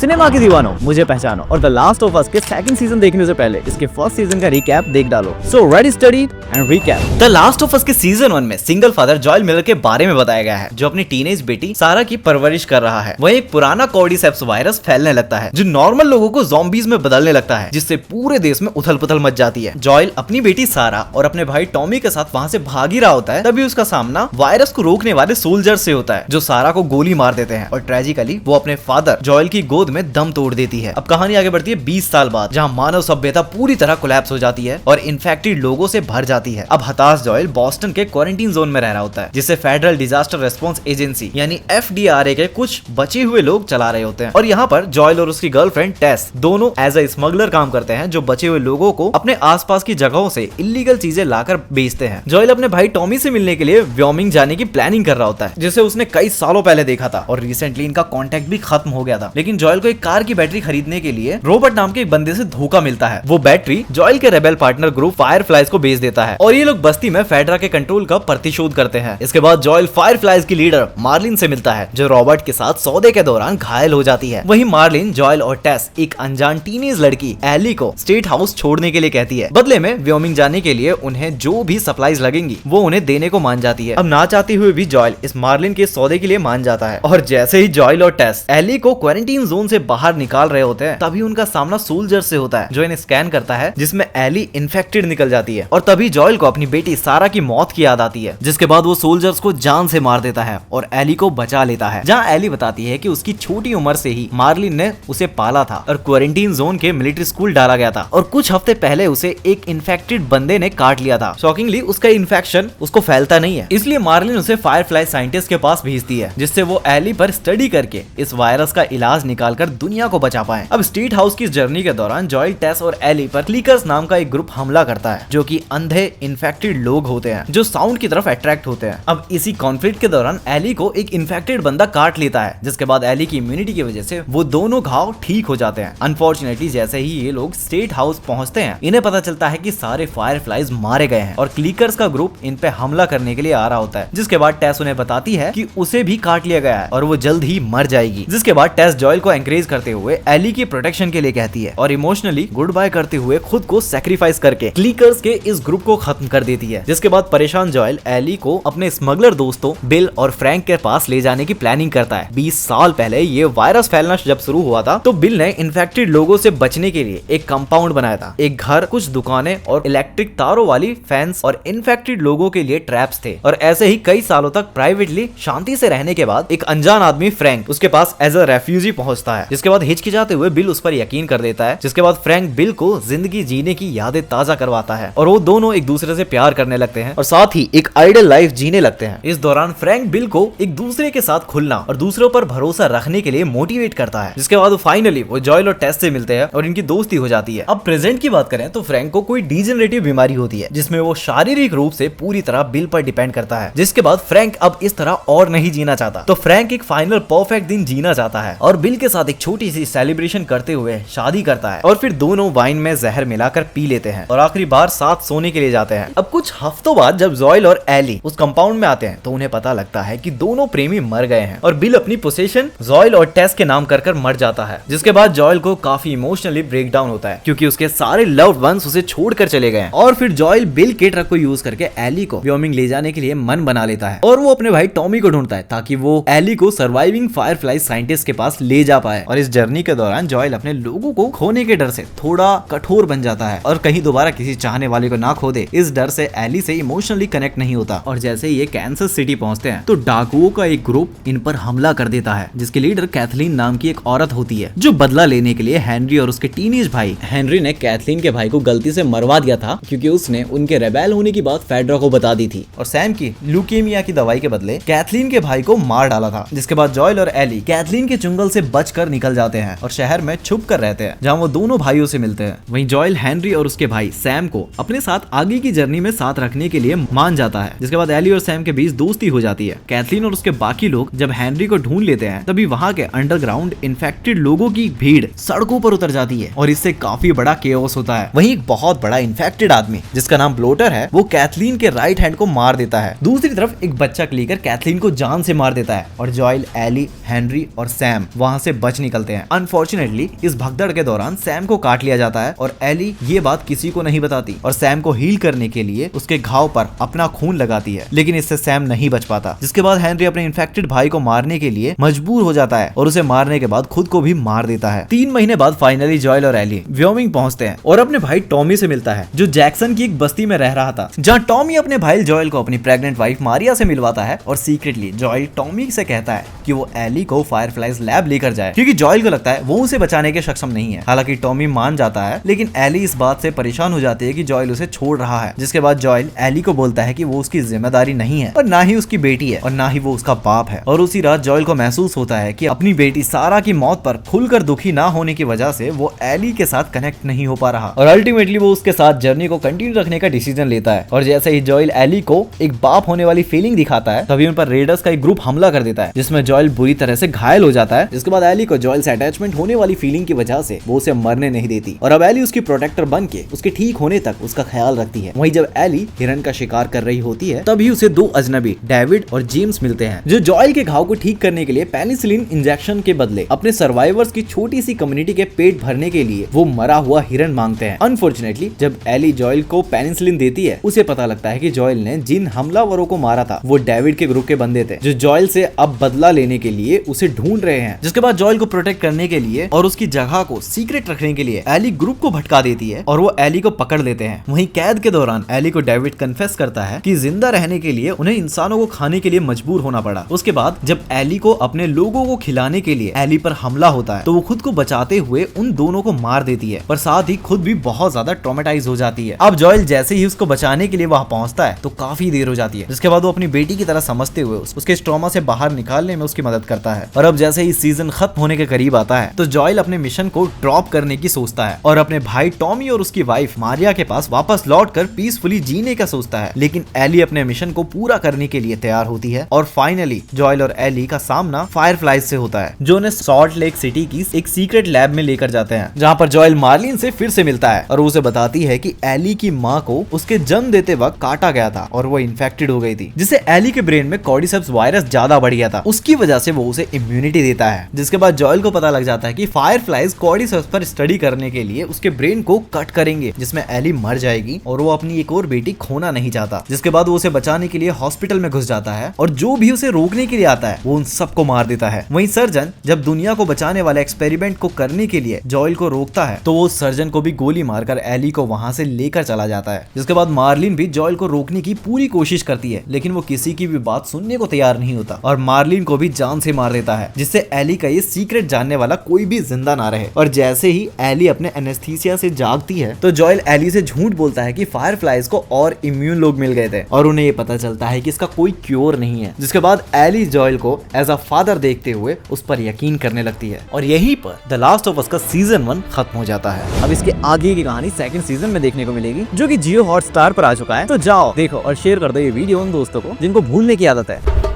Cinema के दीवानों, मुझे पहचानो और द लास्ट ऑफ अस के सेकंड सीजन देखने से पहले इसके फर्स्ट सीजन का रिकैप देख डालो। So ready steady and recap. The last of us के सीजन 1 में सिंगल फादर जॉयल मिलर के बारे में बताया गया है, जो अपनी टीनेज बेटी सारा की परवरिश कर रहा है। वह एक पुराना कॉर्डिसेप्स वायरस फैलने लगता है जो नॉर्मल लोगों को ज़ॉम्बीज में बदलने लगता है, जिससे पूरे देश में उथल पुथल मच जाती है। जॉयल अपनी बेटी सारा और अपने भाई टॉमी के साथ वहाँ से भाग ही रहा होता है, तभी उसका सामना वायरस को रोकने वाले सोल्जर से होता है, जो सारा को गोली मार देते हैं और ट्रेजिकली वो अपने फादर जॉयल की गोद में दम तोड़ देती है। अब कहानी आगे बढ़ती है 20 साल बाद, जहाँ मानव सभ्यता पूरी तरह कोलैप्स हो जाती है और इन्फेक्टेड लोगों से भर जाती है। अब हताश जॉयल बॉस्टन के क्वारंटीन जोन में रह रहा होता है, जिसे फेडरल डिजास्टर रेस्पॉन्स एजेंसी यानी FDRA के कुछ बचे हुए लोग चला रहे होते हैं। और यहाँ पर जॉयल और उसकी गर्लफ्रेंड टेस दोनों एज ए स्मगलर काम करते हैं, जो बचे हुए लोगों को अपने आसपास की जगहों से इलीगल चीजें लाकर बेचते हैं। जॉयल अपने भाई टॉमी से मिलने के लिए व्योमिंग जाने की प्लानिंग कर रहा होता है, जिसे उसने कई सालों पहले देखा था और रिसेंटली इनका कॉन्टेक्ट भी खत्म हो गया था। लेकिन जॉयल को एक कार की बैटरी खरीदने के लिए रॉबर्ट नाम के एक बंदे से धोखा मिलता है। वो बैटरी जॉयल के रेबेल पार्टनर ग्रुप फायरफ्लाइज को बेच देता है और ये लोग बस्ती में फेडरा के कंट्रोल का प्रतिशोध करते हैं। इसके बाद जॉयल फायरफ्लाइज की लीडर मार्लिन से मिलता है, जो रॉबर्ट के साथ सौदे के दौरान घायल हो जाती है। वहीं मार्लिन जॉयल और टेस एक अनजान टीनेज लड़की एली को स्टेट हाउस छोड़ने के लिए कहती है। बदले में व्योमिंग जाने के लिए उन्हें जो भी सप्लाईज लगेंगी वो उन्हें देने को मान जाती है। अब ना चाहते हुए भी जॉयल इस मार्लिन के सौदे के लिए मान जाता है और जैसे ही जॉयल और टेस एली को क्वारंटीन जोन से बाहर निकाल रहे होते हैं, तभी उनका सामना सोल्जर से होता है, जो इन्हें स्कैन करता है, जिसमें एली इन्फेक्टेड निकल जाती है। और तभी जॉयल को अपनी बेटी सारा की मौत की याद आती है, जिसके बाद वो सोल्जर्स को जान से मार देता है और एली को बचा लेता है। जहाँ एली बताती है कि उसकी छोटी उम्र से ही मार्लिन ने उसे पाला था और क्वारंटीन जोन के मिलिट्री स्कूल डाला गया था और कुछ हफ्ते पहले उसे एक इन्फेक्टेड बंदे ने काट लिया था। शॉकिंगली उसका इन्फेक्शन उसको फैलता नहीं है, इसलिए मार्लिन उसे फायरफ्लाई साइंटिस्ट के पास भेजती है, जिससे वो एली पर स्टडी करके इस वायरस का इलाज निकालकर दुनिया को बचा पाए। अब स्टेट हाउस की जर्नी के दौरान जॉयल, टेस और एली पर क्लिकर्स नाम का एक ग्रुप हमला करता है, जो कि अंधे इन्फेक्टेड लोग होते हैं जो साउंड की तरफ अट्रैक्ट होते हैं। अब इसी कॉन्फ्लिक्ट के दौरान एली को एक इन्फेक्टेड बंदा काट लेता है, जिसके बाद एली की इम्यूनिटी की वजह से वो दोनों घाव ठीक हो जाते हैं। अनफॉर्चुनेटली जैसे ही ये लोग स्टेट हाउस पहुंचते हैं, इन्हें पता चलता है कि सारे फायरफ्लाइज मारे गए हैं और क्लिकर्स का ग्रुप इन पे हमला करने के लिए आ रहा होता है। जिसके बाद टेस उन्हें बताती है कि उसे भी काट लिया गया है और वो जल्द ही मर जाएगी। जिसके बाद टेस जॉयल को एनकरेज करते हुए एली की प्रोटेक्शन के लिए कहती है और इमोशनली गुड बाय करते हुए खुद को सैक्रिफाइस करके क्लिकर्स के इस ग्रुप को खत्म कर देती है। जिसके बाद परेशान जॉयल एली को अपने स्मगलर दोस्तों बिल और फ्रैंक के पास ले जाने की प्लानिंग करता है। 20 साल पहले ये वायरस फैलना जब शुरू हुआ था, तो बिल ने इन्फेक्टेड लोगों से बचने के लिए एक कंपाउंड बनाया था। एक घर, कुछ दुकानें और इलेक्ट्रिक तारों वाली फेंस और इन्फेक्टेड लोगों के लिए ट्रैप्स थे। और ऐसे ही कई सालों तक प्राइवेटली शांति से रहने के बाद एक अनजान आदमी फ्रैंक उसके पास एज अ रेफ्यूजी पहुंचता है, जिसके बाद हिचकिचाते हुए बिल उस पर यकीन कर देता है। जिसके बाद फ्रैंक बिल को जिंदगी जीने की यादें ताजा करवाता है और वो दोनों एक दूसरे से प्यार करने लगते हैं और साथ ही एक आइडियल लाइफ जीने लगते हैं। इस दौरान फ्रैंक बिल को एक दूसरे के साथ खुलना और दूसरों पर भरोसा रखने के लिए मोटिवेट करता है। जिसके बाद फाइनली वो जॉयल और टेस से मिलते हैं और इनकी दोस्ती हो जाती है। अब प्रेजेंट की बात करें तो फ्रैंक को कोई डीजेनरेटिव बीमारी होती है, जिसमें वो शारीरिक रूप से पूरी तरह बिल पर डिपेंड करता है। जिसके बाद फ्रैंक अब इस तरह और नहीं जीना चाहता, तो फ्रैंक एक फाइनल परफेक्ट दिन जीना चाहता है और बिल के साथ एक छोटी सी सेलिब्रेशन करते हुए शादी करता है और फिर दोनों वाइन में जहर मिलाकर पी लेते हैं और आखिरी बार साथ सोने के लिए जाते हैं। अब कुछ हफ्तों बाद जब जॉयल और एली उस कंपाउंड में आते हैं, तो उन्हें पता लगता है कि दोनों प्रेमी मर गए हैं और बिल अपनी पोजीशन जॉयल और टेस के नाम कर मर जाता है। जिसके बाद जॉयल को काफी इमोशनली ब्रेक डाउन होता है, क्योंकि उसके सारे लव्ड वंस उसे छोड़कर चले गए हैं। और फिर जॉयल बिल के ट्रक को यूज करके एली को व्योमिंग ले जाने के लिए मन बना लेता है और वो अपने भाई टॉमी को ढूंढता है, ताकि वो एली को सर्वाइविंग फायरफ्लाई साइंटिस्ट के पास ले जा पाए। और इस जर्नी के दौरान जॉयल अपने लोगों को खोने के डर से थोड़ा कठोर बन जाता है और कहीं दोबारा किसी चाहने वाले को ना खो दे, इस डर से एली से इमोशनली कनेक्ट नहीं होता। और जैसे ही ये कैंसस सिटी पहुंचते हैं, तो डाकुओं का एक ग्रुप इन पर हमला कर देता है, जिसके लीडर कैथलीन नाम की एक औरत होती है, जो बदला लेने के लिए हेनरी और उसके टीनेज भाई हेनरी ने कैथलीन के भाई को गलती से मरवा दिया था, क्योंकि उसने उनके रेबेल होने की बात फेडरा को बता दी थी और सैम की ल्यूकेमिया की दवाई के बदले कैथलीन के भाई को मार डाला था। जिसके बाद जॉयल और एली कैथलीन के चुंगल से बचकर निकल जाते हैं और शहर में छुप कर रहते हैं, जहाँ वो दोनों भाइयों से मिलते हैं। वहीं जॉयल हेनरी और उसके भाई सैम को अपने साथ आगे की जर्नी में साथ रखने के लिए मान जाता है। जिसके बाद एली और सैम के बीच दोस्ती हो जाती है। कैथलीन और उसके बाकी लोग जब हेनरी को ढूंढ लेते हैं, तभी वहाँ के अंडरग्राउंड इन्फेक्टेड लोगों की भीड़ सड़कों पर उतर जाती है और इससे काफी बड़ा केओस होता है। वहीं एक बहुत बड़ा इन्फेक्टेड आदमी जिसका नाम ब्लोटर है, वो कैथलीन के राइट हैंड को मार देता है। दूसरी तरफ एक बच्चा क्लीकर कैथलीन को जान से मार देता है और जॉयल, एली, हेनरी और सैम वहाँ से बच निकलते हैं। अनफॉर्चुनेटली इस भगदड़ के दौरान सैम को काट लिया जाता है और एली ये बात किसी को नहीं बताती और सैम को हील करने के लिए उसके घाव पर अपना खून लगाती है, लेकिन इससे सैम नहीं बच पाता। जिसके बाद हेनरी अपने इन्फेक्टेड भाई को मारने के लिए मजबूर हो जाता है और उसे मारने के बाद खुद को भी मार देता है। 3 महीने बाद फाइनली जॉयल और एली व्योमिंग पहुंचते हैं और अपने भाई टॉमी से मिलता है, जो जैक्सन की एक बस्ती में रह रहा था, जहां टॉमी अपने भाई जॉयल को अपनी प्रेग्नेंट वाइफ मारिया से मिलवाता है और सीक्रेटली जॉयल टॉमी से कहता है कि वो एली को फायरफ्लाइज लैब लेकर जाए, क्योंकि जॉयल को लगता है वो उसे बचाने के सक्षम नहीं है। हालांकि टॉमी मान जाता है, लेकिन एली इस बात से परेशान हो जाती है कि जॉयल उसे छोड़ रहा है। जिसके बाद जॉयल एली को बोलता है कि वो उसकी जिम्मेदारी नहीं है और ना ही उसकी बेटी है और ना ही वो उसका बाप है। और उसी रात जॉयल को महसूस होता है कि अपनी बेटी सारा की मौत पर खुलकर दुखी ना होने की वजह से वो एली के साथ कनेक्ट नहीं हो पा रहा और अल्टीमेटली वो उसके साथ जर्नी को कंटिन्यू रखने का डिसीजन लेता है। और जैसे ही जॉयल एली को एक बाप होने वाली फीलिंग दिखाता है, तभी उन पर रेडर्स का एक ग्रुप हमला कर देता है, जिसमें जॉयल बुरी तरह से घायल हो जाता है। जिसके बाद एली को जॉयल से अटैचमेंट होने वाली फीलिंग की वजह से वो उसे मरने नहीं देती और अब एली उसकी प्रोटेक्टर बन के उसके ठीक होने तक उसका ख्याल रखती है। वहीं जब एली हिरन का शिकार कर रही होती है, तभी उसे 2 अजनबी डेविड और जेम्स मिलते हैं, जो जॉयल के घाव को ठीक करने के लिए पेनिसिलिन इंजेक्शन के बदले अपने सर्वाइवर्स की छोटी सी कम्युनिटी के पेट भरने के लिए वो मरा हुआ हिरन मांगते हैं। अनफॉर्चुनेटली जब एली जॉयल को पेनिसिलिन देती है, उसे पता लगता है कि जॉयल ने जिन हमलावरों को मारा था वो डेविड के ग्रुप के बंदे थे, जो जॉयल से अब बदला लेने के लिए उसे ढूंढ रहे हैं। जिसके बाद जॉयल को प्रोटेक्ट करने के लिए और उसकी जगह को सीक्रेट रखने के लिए एली ग्रुप को भटका देती है और वो एली को पकड़ लेते हैं। वहीं कैद के दौरान एली को डेविड कन्फेस करता है कि जिंदा रहने के लिए उन्हें इंसानों को खाने के लिए मजबूर होना पड़ा। उसके बाद जब एली को अपने लोगों को खिलाने के लिए एली पर हमला होता है, तो वो खुद को बचाते हुए उन दोनों को मार देती है, पर साथ ही खुद भी बहुत ज्यादा ट्रॉमेटाइज हो जाती है। अब जॉयल जैसे ही उसको बचाने के लिए वहां पहुंचता है तो काफी देर हो जाती है। जिसके बाद वो अपनी बेटी की तरह समझते हुए उसके ट्रॉमा से बाहर निकालने में उसकी मदद करता है। और अब जैसे ही सीजन खत्म होने के करीब आता है, तो जॉयल अपने मिशन को ड्रॉप करने की सोचता है और अपने भाई टॉमी और उसकी वाइफ मारिया के पास वापस लौटकर पीसफुली जीने का सोचता है। लेकिन एली अपने मिशन को पूरा करने के लिए तैयार होती है और फाइनली जॉयल और एली का सामना फायरफ्लाइज से होता है, जो उन्हें सॉल्ट लेक सिटी की एक सीक्रेट लैब में लेकर जाते हैं, जहां पर जॉयल मार्लिन से फिर से मिलता है और उसे बताती है कि एली की माँ को उसके जन्म देते वक्त काटा गया था और वो इन्फेक्टेड हो गई थी, जिससे एली के ब्रेन में कॉर्डिसेप्स वायरस ज्यादा बढ़ गया था। उसकी वजह से वो उसे इम्यूनिटी देता है। जिसके बाद जॉयल को पता लग जाता है कि फायरफ्लाइज कॉर्डिसेप्स पर स्टडी करने के लिए उसके ब्रेन को कट करेंगे, जिसमें एली मर जाएगी और वो अपनी एक और बेटी खोना नहीं चाहता। जिसके बाद वो उसे बचाने के लिए हॉस्पिटल में घुस जाता है और जो भी उसे रोकने के लिए आता है वो उन सबको मार देता है। वहीं सर्जन जब दुनिया को बचाने वाले एक्सपेरिमेंट को करने के लिए जॉयल को रोकता है, तो वो सर्जन को भी गोली मारकर एली को वहां से लेकर चला जाता है। जिसके बाद मार्लिन भी जॉयल को रोकने की पूरी कोशिश करती है, लेकिन वो किसी की भी बात सुनने को तैयार नहीं होता और मार्लिन को भी जान से मार देता है, जिससे एली का ये सीक्रेट जानने वाला कोई भी जिंदा ना रहे। और जैसे ही एली अपने एनेस्थीसिया से जागती है, तो जॉयल एली से झूठ बोलता है कि फायरफ्लाइज को और इम्यून लोग मिल गए थे और उन्हें ये पता चलता है कि इसका कोई क्योर नहीं है। जिसके बाद एली जॉयल को एज अ फादर देखते हुए उस पर यकीन करने लगती है और यहीं पर द लास्ट ऑफ अस का सीजन 1 खत्म हो जाता है। अब इसके आगे की कहानी सेकंड सीजन में देखने को मिलेगी, जो कि जियो हॉटस्टार पर आ चुका है। तो जाओ देखो और शेयर कर दो ये वीडियो उन दोस्तों को जिनको भूलने की आदत है।